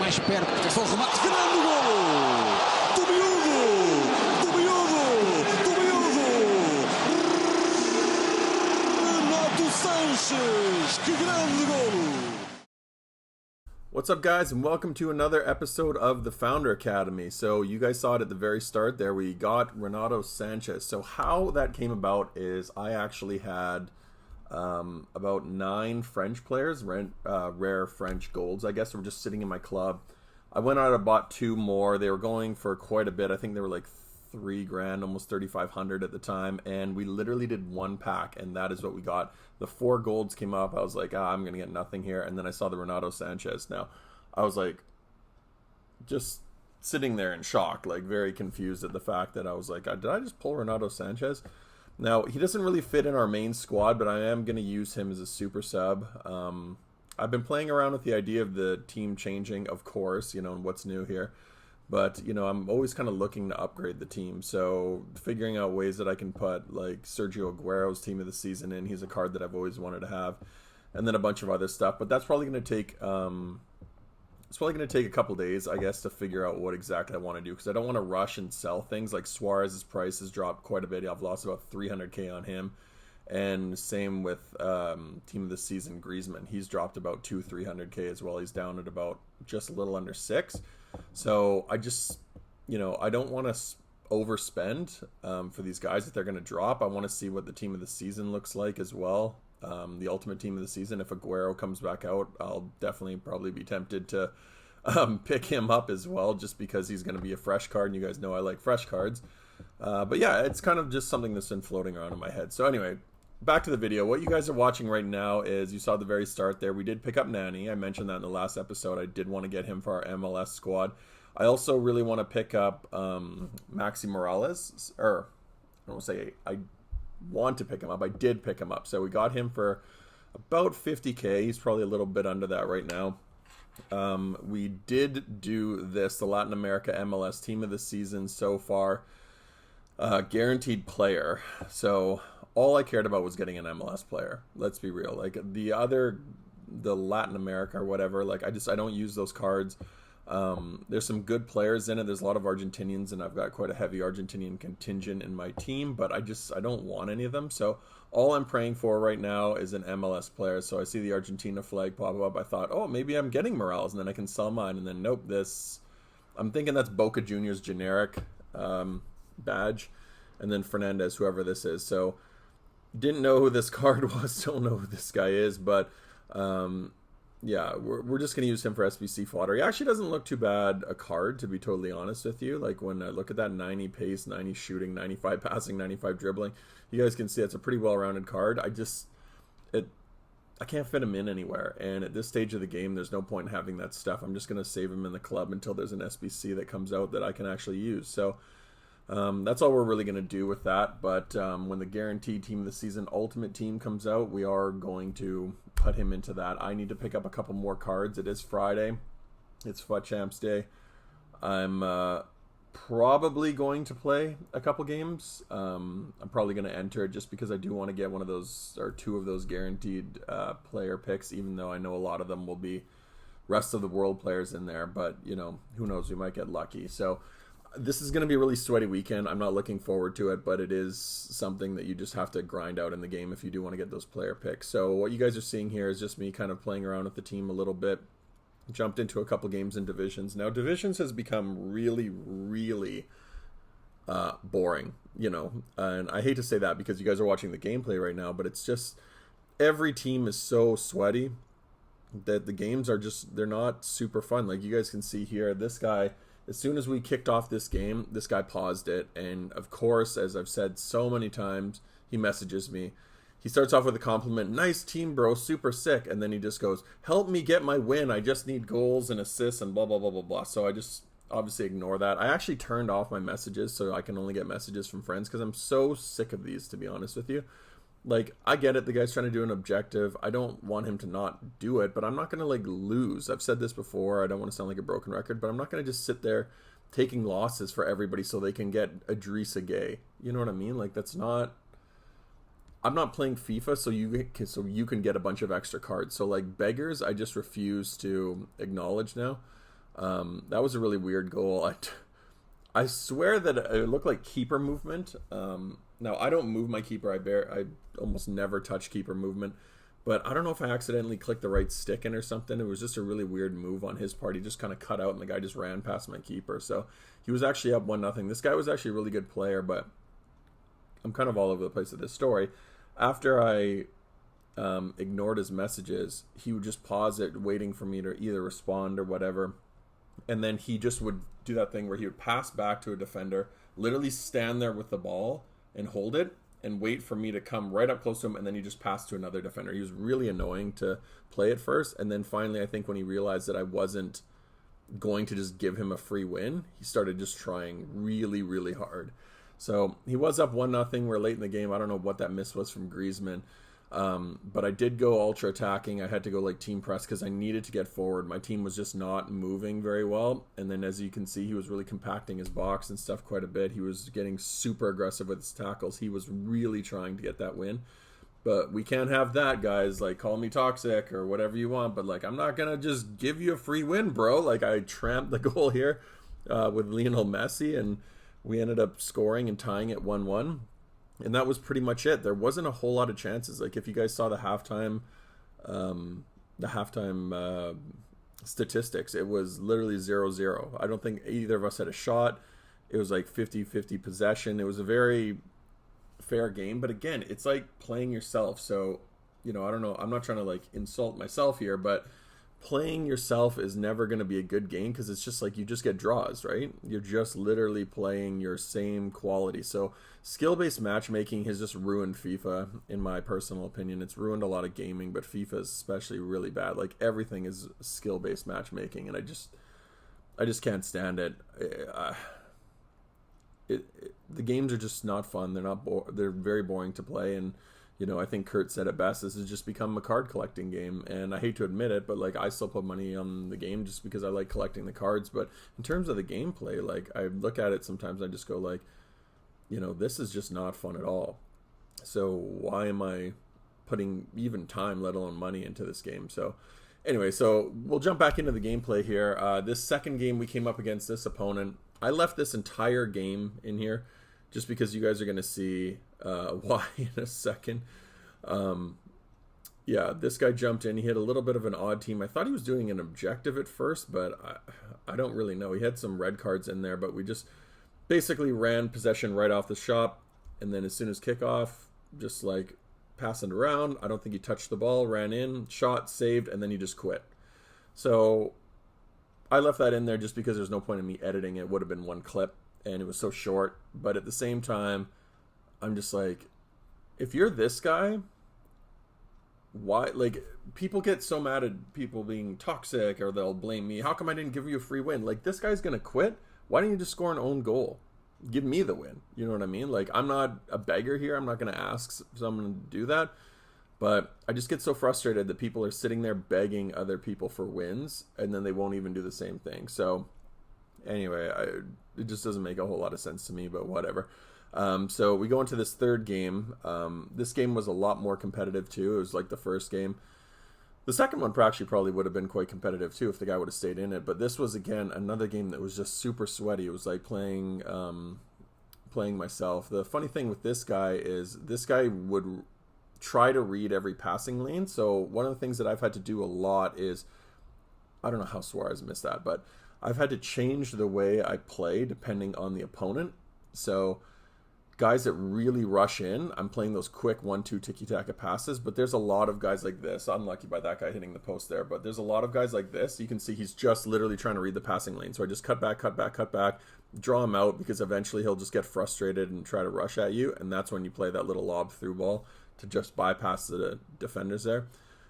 mais perto. Atenção ao remate. Grande golo! Do miúdo! Do miúdo! Do miúdo! Renato Sanches! Que grande golo! What's up, guys, and welcome to another episode of the Founder Academy. So you guys saw it at the very start there. We got Renato Sanches. So how that came about is I actually had about 9 French players, rare French golds, I guess, were just sitting in my club. I went out and bought 2 more. They were going for quite a bit. I think they were like $3,000, almost 3,500 at the time, and we literally did 1 pack, and that is what we got. The 4 golds came up. I was like, I'm gonna get nothing here, and then I saw the Renato Sanches. Now I was like, just sitting there in shock, like very confused at the fact that I was like, did I just pull Renato Sanches? Now he doesn't really fit in our main squad, but I am gonna use him as a super sub. I've been playing around with the idea of the team changing, of course, you know, and what's new here. But, you know, I'm always kind of looking to upgrade the team. So figuring out ways that I can put, like, Sergio Aguero's team of the season in. He's a card that I've always wanted to have. And then a bunch of other stuff. But that's probably going to take, it's probably going to take a couple days, I guess, to figure out what exactly I want to do. Because I don't want to rush and sell things. Like, Suarez's price has dropped quite a bit. I've lost about 300k on him. And same with team of the season, Griezmann. He's dropped about 300k as well. He's down at about just a little under 6. So I just, you know, I don't want to overspend for these guys that they're going to drop. I want to see what the team of the season looks like as well. The ultimate team of the season. If Aguero comes back out, I'll definitely probably be tempted to pick him up as well, just because he's going to be a fresh card. And you guys know I like fresh cards. But yeah, it's kind of just something that's been floating around in my head. So anyway, back to the video. What you guys are watching right now is, you saw the very start there, we did pick up Nani. I mentioned that in the last episode. I did want to get him for our MLS squad. I also really want to pick up Maxi Morales, or I don't say I want to pick him up. I did pick him up. So we got him for about 50k. He's probably a little bit under that right now. We did do this, the Latin America MLS team of the season so far. Guaranteed player. So all I cared about was getting an MLS player. Let's be real. Like the Latin America or whatever, like I don't use those cards. There's some good players in it. There's a lot of Argentinians, and I've got quite a heavy Argentinian contingent in my team, but I don't want any of them. So all I'm praying for right now is an MLS player. So I see the Argentina flag pop up. I thought, oh, maybe I'm getting Morales, and then I can sell mine. And then nope, I'm thinking that's Boca Juniors generic badge, and then Fernandez, whoever this is. So didn't know who this card was, don't know who this guy is, but yeah, we're just going to use him for SBC fodder. He actually doesn't look too bad a card, to be totally honest with you. Like when I look at that 90 pace, 90 shooting, 95 passing, 95 dribbling, you guys can see it's a pretty well-rounded card. I can't fit him in anywhere, and at this stage of the game, there's no point in having that stuff. I'm just going to save him in the club until there's an SBC that comes out that I can actually use. So that's all we're really going to do with that. But when the guaranteed team of the season ultimate team comes out, we are going to put him into that. I need to pick up a couple more cards. It is Friday. It's FUT Champs Day. I'm probably going to play a couple games. I'm probably going to enter it just because I do want to get one of those, or 2 of those guaranteed player picks, even though I know a lot of them will be rest of the world players in there. But, you know, who knows? We might get lucky. So this is going to be a really sweaty weekend. I'm not looking forward to it, but it is something that you just have to grind out in the game if you do want to get those player picks. So what you guys are seeing here is just me kind of playing around with the team a little bit. Jumped into a couple games in divisions. Now, divisions has become really, really boring, you know. And I hate to say that because you guys are watching the gameplay right now, but it's just every team is so sweaty that the games are just, they're not super fun. Like you guys can see here, this guy, as soon as we kicked off this game, this guy paused it. And of course, as I've said so many times, he messages me. He starts off with a compliment. Nice team, bro. Super sick. And then he just goes, help me get my win. I just need goals and assists and blah, blah, blah, blah, blah. So I just obviously ignore that. I actually turned off my messages so I can only get messages from friends because I'm so sick of these, to be honest with you. Like, I get it. The guy's trying to do an objective. I don't want him to not do it, but I'm not going to, like, lose. I've said this before. I don't want to sound like a broken record, but I'm not going to just sit there taking losses for everybody so they can get Idrissa Gueye. You know what I mean? Like, that's not... I'm not playing FIFA so you can get a bunch of extra cards. So, like, beggars, I just refuse to acknowledge now. That was a really weird goal. I swear that it looked like keeper movement. Now, I don't move my keeper. I almost never touch keeper movement. But I don't know if I accidentally clicked the right stick in or something. It was just a really weird move on his part. He just kind of cut out and the guy just ran past my keeper. So he was actually up 1-0. This guy was actually a really good player, but I'm kind of all over the place with this story. After I ignored his messages, he would just pause it, waiting for me to either respond or whatever. And then he just would do that thing where he would pass back to a defender, literally stand there with the ball and hold it and wait for me to come right up close to him, and then he just passed to another defender. He was really annoying to play at first, and then finally I think when he realized that I wasn't going to just give him a free win, he started just trying really, really hard. So he was up 1-0. We're late in the game. I don't know what that miss was from Griezmann. But I did go ultra attacking. I had to go like team press because I needed to get forward. My team was just not moving very well. And then as you can see, he was really compacting his box and stuff quite a bit. He was getting super aggressive with his tackles. He was really trying to get that win. But we can't have that, guys. Like, call me toxic or whatever you want. But like, I'm not going to just give you a free win, bro. Like, I tramped the goal here with Lionel Messi, and we ended up scoring and tying it 1-1. And that was pretty much it. There wasn't a whole lot of chances. Like, if you guys saw the halftime statistics, it was literally 0-0. I don't think either of us had a shot. It was like 50-50 possession. It was a very fair game. But again, it's like playing yourself. So, I don't know. I'm not trying to like insult myself here, but playing yourself is never going to be a good game because it's just like you just get draws, right? You're just literally playing your same quality. So skill-based matchmaking has just ruined FIFA, in my personal opinion. It's ruined a lot of gaming, but FIFA is especially really bad. Like, everything is skill-based matchmaking, and I just can't stand it. The games are just not fun. They're very boring to play, and I think Kurt said it best. This has just become a card collecting game, and I hate to admit it, but like, I still put money on the game just because I like collecting the cards. But in terms of the gameplay, like, I look at it sometimes, I just go like, this is just not fun at all. So why am I putting even time, let alone money, into this game? So anyway, so we'll jump back into the gameplay here. This second game, we came up against this opponent. I left this entire game in here just because you guys are going to see why in a second. Yeah, this guy jumped in. He had a little bit of an odd team. I thought he was doing an objective at first, but I don't really know. He had some red cards in there, but we just basically ran possession right off the shop. And then as soon as kickoff, just like passing it around. I don't think he touched the ball, ran in, shot, saved, and then he just quit. So I left that in there just because there's no point in me editing it. It would have been one clip, and it was so short. But at the same time, I'm just like, if you're this guy, why? Like, people get so mad at people being toxic, or they'll blame me. How come I didn't give you a free win? Like, this guy's gonna quit. Why don't you just score an own goal? Give me the win. You know what I mean? Like, I'm not a beggar here. I'm not gonna ask someone to do that. But I just get so frustrated that people are sitting there begging other people for wins, and then they won't even do the same thing. So anyway, it just doesn't make a whole lot of sense to me, but whatever. So we go into this third game. This game was a lot more competitive too. It was like the first game. The second one actually probably would have been quite competitive too if the guy would have stayed in it. But this was, again, another game that was just super sweaty. It was like playing myself. The funny thing with this guy is this guy would try to read every passing lane. So one of the things that I've had to do a lot is, I don't know how Suarez missed that, but I've had to change the way I play depending on the opponent. So guys that really rush in, I'm playing those quick 1-2 tiki-taka passes, but there's a lot of guys like this. Unlucky by that guy hitting the post there, but there's a lot of guys like this. You can see he's just literally trying to read the passing lane. So I just cut back, draw him out, because eventually he'll just get frustrated and try to rush at you, and that's when you play that little lob through ball to just bypass the defenders there.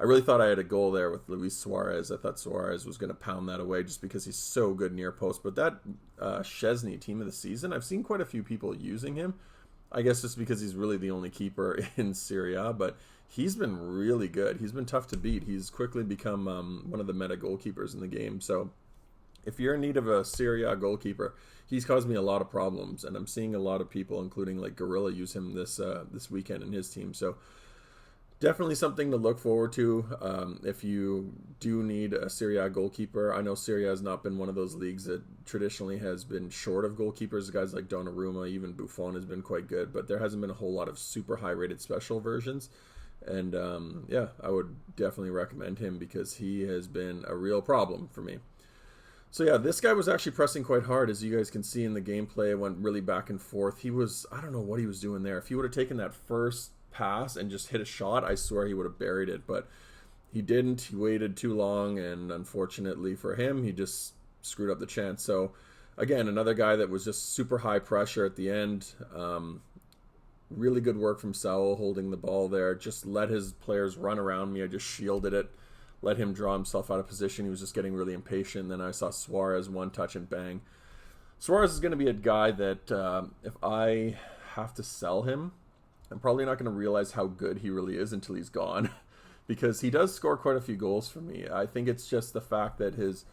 I really thought I had a goal there with Luis Suarez. I thought Suarez was going to pound that away just because he's so good near post. But that Szczesny team of the season, I've seen quite a few people using him. I guess just because he's really the only keeper in Serie A, but he's been really good. He's been tough to beat. He's quickly become one of the meta goalkeepers in the game. So if you're in need of a Serie A goalkeeper, he's caused me a lot of problems, and I'm seeing a lot of people, including like Gorilla, use him this weekend in his team. So Definitely something to look forward to if you do need a Serie A goalkeeper. I know Serie A has not been one of those leagues that traditionally has been short of goalkeepers. Guys like Donnarumma, even Buffon has been quite good, but there hasn't been a whole lot of super high-rated special versions. And yeah, I would definitely recommend him because he has been a real problem for me. So yeah, this guy was actually pressing quite hard, as you guys can see in the gameplay. It went really back and forth. He was, I don't know what he was doing there. If he would have taken that first pass and just hit a shot, I swear he would have buried it, but he didn't. He waited too long, and unfortunately for him, he just screwed up the chance. So again, another guy that was just super high pressure at the end. Really good work from Saul holding the ball there. Just let his players run around me. I just shielded it, let him draw himself out of position. He was just getting really impatient. Then I saw Suarez one touch and bang. Suarez is going to be a guy that if I have to sell him, I'm probably not going to realize how good he really is until he's gone, because he does score quite a few goals for me. I think it's just the fact that his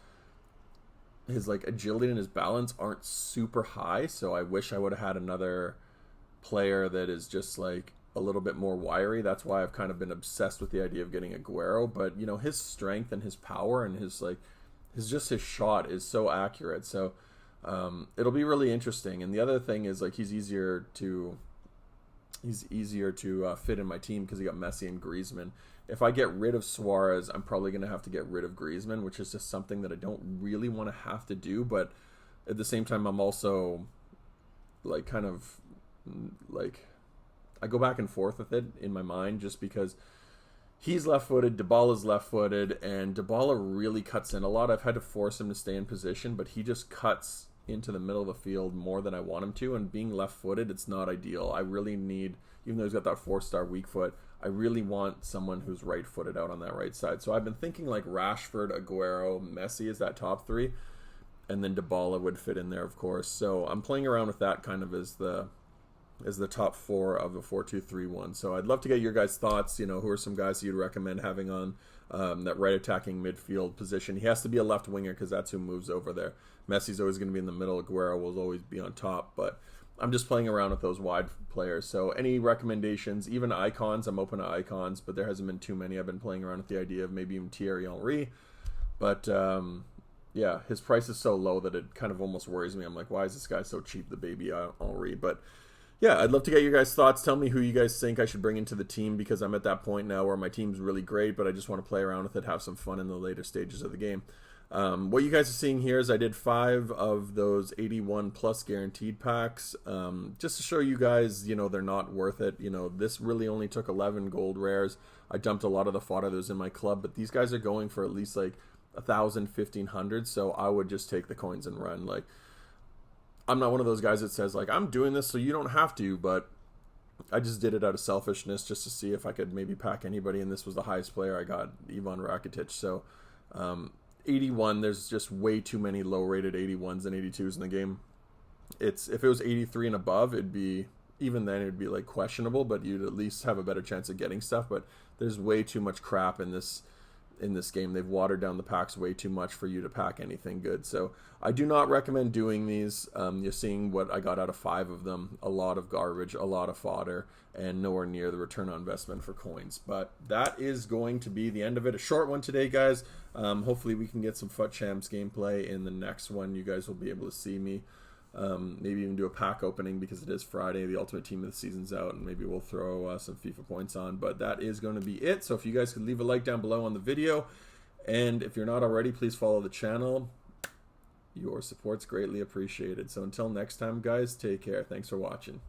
like agility and his balance aren't super high. So I wish I would have had another player that is just like a little bit more wiry. That's why I've kind of been obsessed with the idea of getting Aguero. But you know, his strength and his power and his his shot is so accurate. So it'll be really interesting. And the other thing is, like, he's easier to fit in my team because he got Messi and Griezmann. If I get rid of Suarez, I'm probably going to have to get rid of Griezmann, which is just something that I don't really want to have to do. But at the same time, I'm also like kind of like, I go back and forth with it in my mind, just because he's left-footed, Dybala's left-footed, and Dybala really cuts in a lot. I've had to force him to stay in position, but he just cuts into the middle of the field more than I want him to, and being left-footed, it's not ideal. I really need, even though he's got that 4-star weak foot, I really want someone who's right-footed out on that right side. So I've been thinking like Rashford, Aguero, Messi is that top three, and then Dybala would fit in there, of course. So I'm playing around with that kind of as the top four of the 4-2-3-1. So I'd love to get your guys' thoughts. You know, who are some guys you'd recommend having on that right attacking midfield position? He has to be a left winger because that's who moves over there. Messi's always going to be in the middle. Aguero will always be on top. But I'm just playing around with those wide players. So any recommendations, even icons, I'm open to icons, but there hasn't been too many. I've been playing around with the idea of maybe even Thierry Henry. But yeah, his price is so low that it kind of almost worries me. I'm like, why is this guy so cheap, the baby Henry? But yeah, I'd love to get your guys' thoughts. Tell me who you guys think I should bring into the team, because I'm at that point now where my team's really great, but I just want to play around with it, have some fun in the later stages of the game. What you guys are seeing here is I did 5 of those 81 plus guaranteed packs, just to show you guys, you know, they're not worth it. You know, this really only took 11 gold rares. I dumped a lot of the fodder that was in my club, but these guys are going for at least like 1,000, 1,500, so I would just take the coins and run. Like, I'm not one of those guys that says, like, I'm doing this so you don't have to, but I just did it out of selfishness just to see if I could maybe pack anybody, and this was the highest player I got, Ivan Rakitic. So 81, there's just way too many low-rated 81s and 82s in the game. If it was 83 and above, it'd be, even then, it'd be, like, questionable, but you'd at least have a better chance of getting stuff. But there's way too much crap in this game. They've watered down the packs way too much for you to pack anything good. So I do not recommend doing these. You're seeing what I got out of 5 of them. A lot of garbage, a lot of fodder, and nowhere near the return on investment for coins. But that is going to be the end of it. A short one today, guys. Hopefully we can get some FUT Champs gameplay in the next one. You guys will be able to see me. Maybe even do a pack opening because it is Friday. The Ultimate Team of the season's out, and maybe we'll throw some FIFA points on. But that is going to be it. So if you guys could leave a like down below on the video, and if you're not already, please follow the channel. Your support's greatly appreciated. So until next time, guys, take care. Thanks for watching.